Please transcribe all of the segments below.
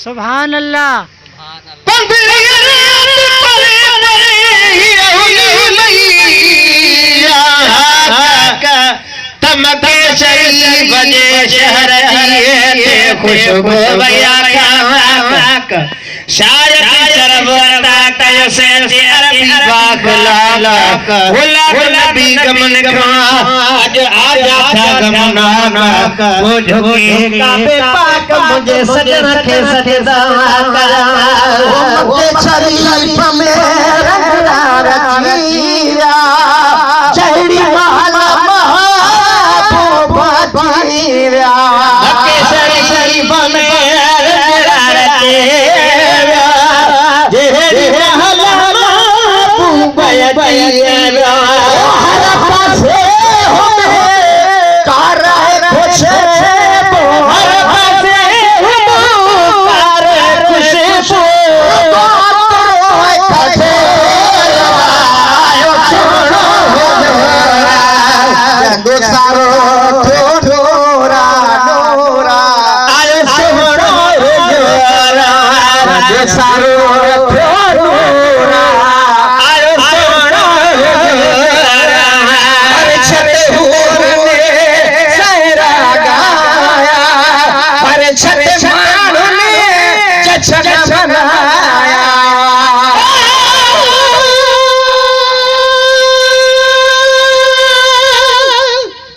सुभान अल्लाह। खुशबू भैया गमन मुझे सजन के सजदा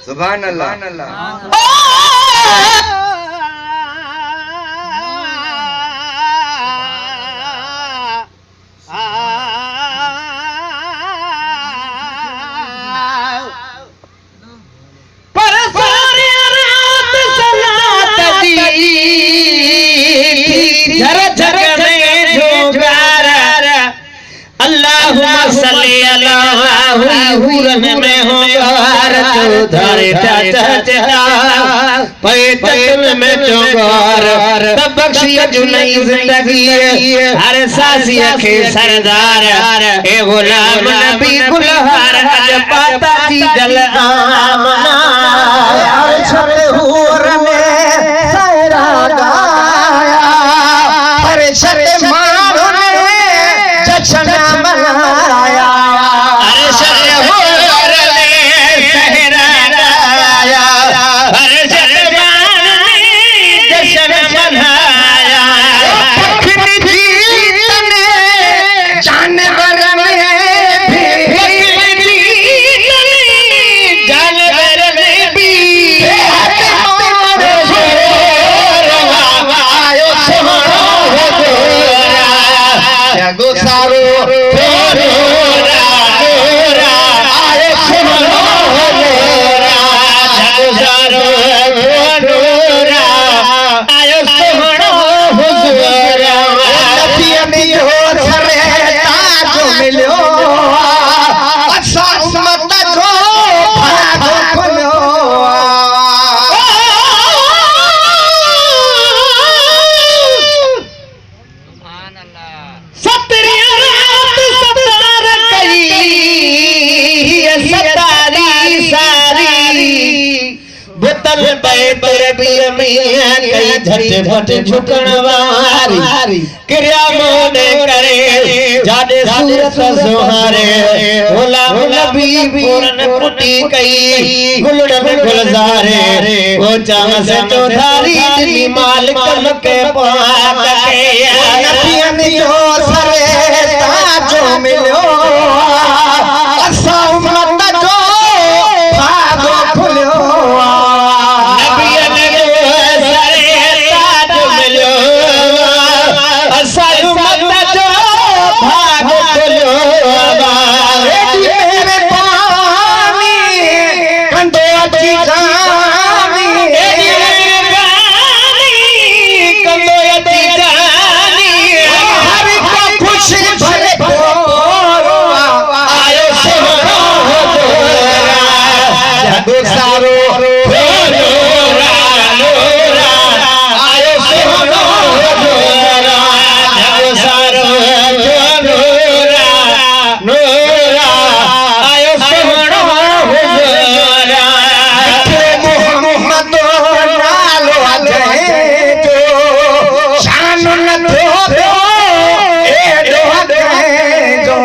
सुभान अल्लाह। हर सासिया के सरदार ए गुलाम नबी गुलहार अज पाता थी जल आमना छड़े हुर ने सहरा गाया हर छड़े मारो ने जश्न मनाया हर छड़े हुर ने सहरा गाया हर छड़े मारो ने जश्न मनाया जानवर में भी पे तेरे बीर में कई झटपट झुकण वारी क्रिया मोने करे जादे सूरत सुहारे गुलाम नबी पूरन पुटी कई गुलड़न गुलजारे वो चाह से चौधारी दिली मालिक के पाक के नबियन जो सरे ताजो मिलो असा उम्मत जो भागो खुलो नबियन जो सरे ताजो मिलो असा उम्मत जो भागो खुलो मेरे पानी कंदो अची जानी कंदो अची जानी हर का खुश भरे आयो सोहरा जग सारो नूरा नूरा आयो सोहरा जग सारो नूरा नूरा आयो सोहरा मोहम्मद नालो अजय जो शान न धो ए दो जो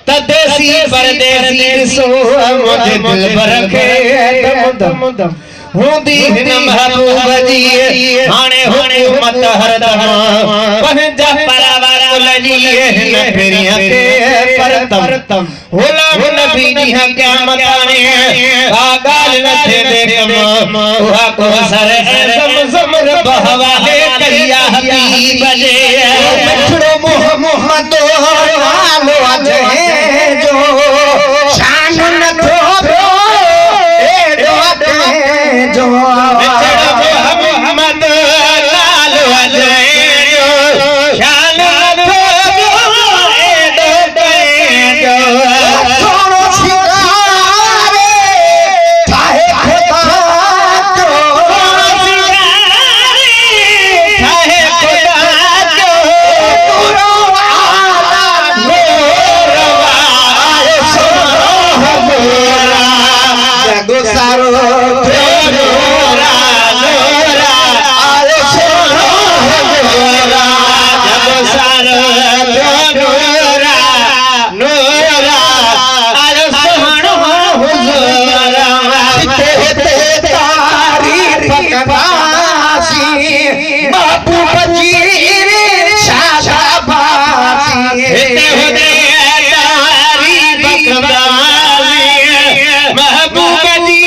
तदेसी परदेसी सो मुझे दिल पर रखे दम दम होंदी न महबूब जी हाने हुकूमत हरदम पंजा परवार कुलजी न फेरिया के परतम गुलाम नबी जी क़यामत आने आगाल न थे देखम हुआ को सर ज़म बहवा है कहिया हबीब जे मिठड़ो मोहम्मद नालो अजय जो शान न धो ए जो मोहम्मद नालो अजय जो शान न धो ए जो सोनो शिकारे चाहे खुदा जो चाहे खुदा जो नूरो आला नूरवा सोहरा जग सारो नूरा नूरा आयो सोहरा जग सारो नूरा नूरा आयो सोहरा हुजूरा ते तारीफ कबासी महबूब जी शाबाशी ते तारीफ कबासी महबूब जी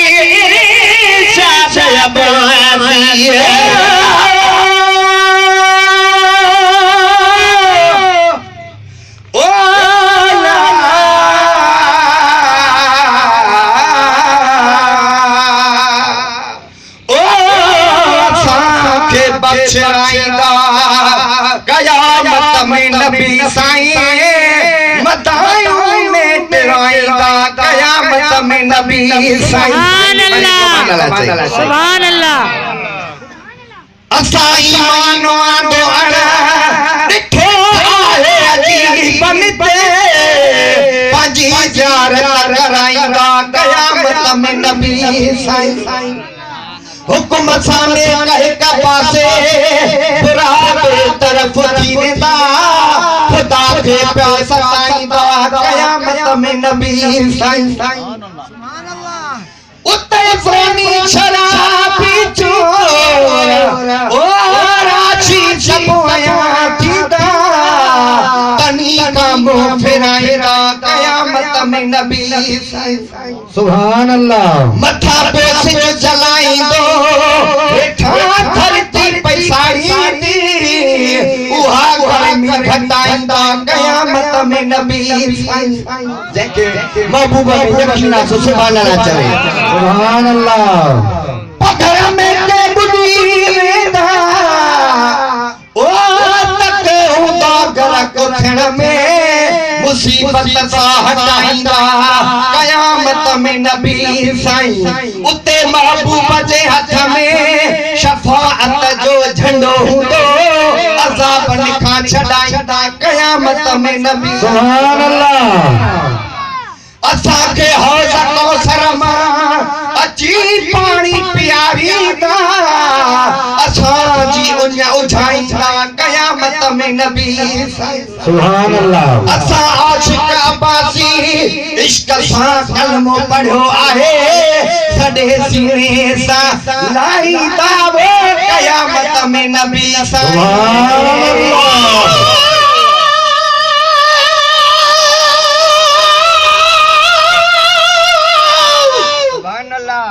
शाबाशी ओ ला ओ साके बख्शाइंदा क़यामत में नबी साईं मदायूं में तिराइंदा क़यामत में नबी साईं सुभान अल्लाह असा ईमानो आंदो दिखो आहे अजीब मिते पंजी ज़ियारत कराइंदा क़यामत में नबी साईं हुक्म सामने कहे का पासे बुरा बे तरफ थी वेंदा खुदा के प्यार सताईंदा क़यामत में नबी साईं उते ज़ानी शराबी चोर ओ राजी सबोया थींदा तनी का मुंह फिराइंदा क़यामत में नबी साईं सुभान अल्लाह मथा पे सिज जलाइंदो हेठा धरती पैसाईंदी उहा गर्मी घटाइंदा क़यामत में नबी साईं जेके महबूब में यकीना सो सुभान अल्लाह चले सुभान अल्लाह पधर में के बुली वेंदा ओ तक हुदा घर को थियण में मुसीबत सा हटाईंदा क़यामत में नबी साईं उते महबूब जे हथ में शफाअत जो झंडो हूंदो अज़ाबन खां छॾाईंदा क़यामत में नबी सुभान अल्लाह असा के हौज़ कौसर मां अची पानी पियारींदा असा जी उन्या उझाईंदा क़यामत में नबी साईं सुभान अल्लाह असा आशिक अब्बासी इश्क सां कलमो पढ़ियो आहे सॾे सीने सां लाईंदा वो क़यामत में नबी साईं सुभान अल्लाह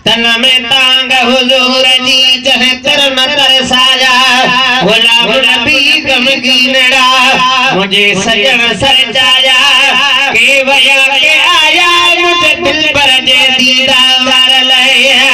तन में तांग हुजूर जी जहे कर्म तरसाया गुलाम नबी गमगीनड़ा मुझे सजन सरचाया के वया के आया मुझे दिल पर जे दीदार लया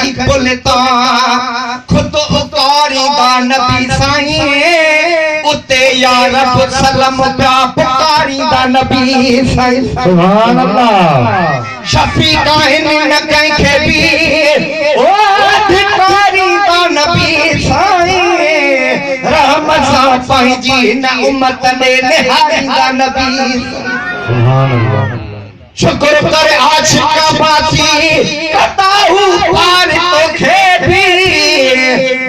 जी पुलता खुद उतारींदा नबी साईं उते या रब सलम पिया पुकारींदा नबी साईं सुभान अल्लाह शफी काहिन न कंहिंखे बि ओ धिकारींदा नबी साईं रहम सां पंहिंजी न उम्मत ॾे निहारींदा नबी सुभान अल्लाह शुक्र कर आशिक अब्बासी कताहू पार तोखे भी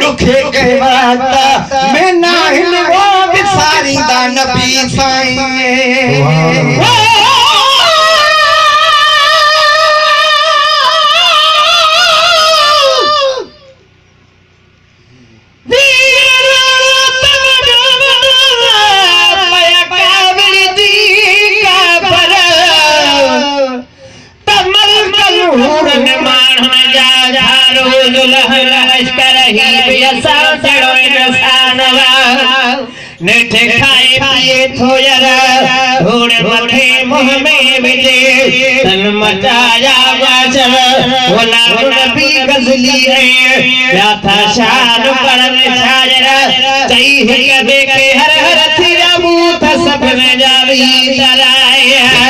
दुखे के बात में नाहिन वो विसारींदा नबी साईं नेठे खाए पिए थोयर घोड़े मथे मुँह में विजे तन मचाया वाचर गुलाम नबी गजली है या था शान परन शायर चई हिक देखे हर हर थिया मुँह था सपने जावी तराया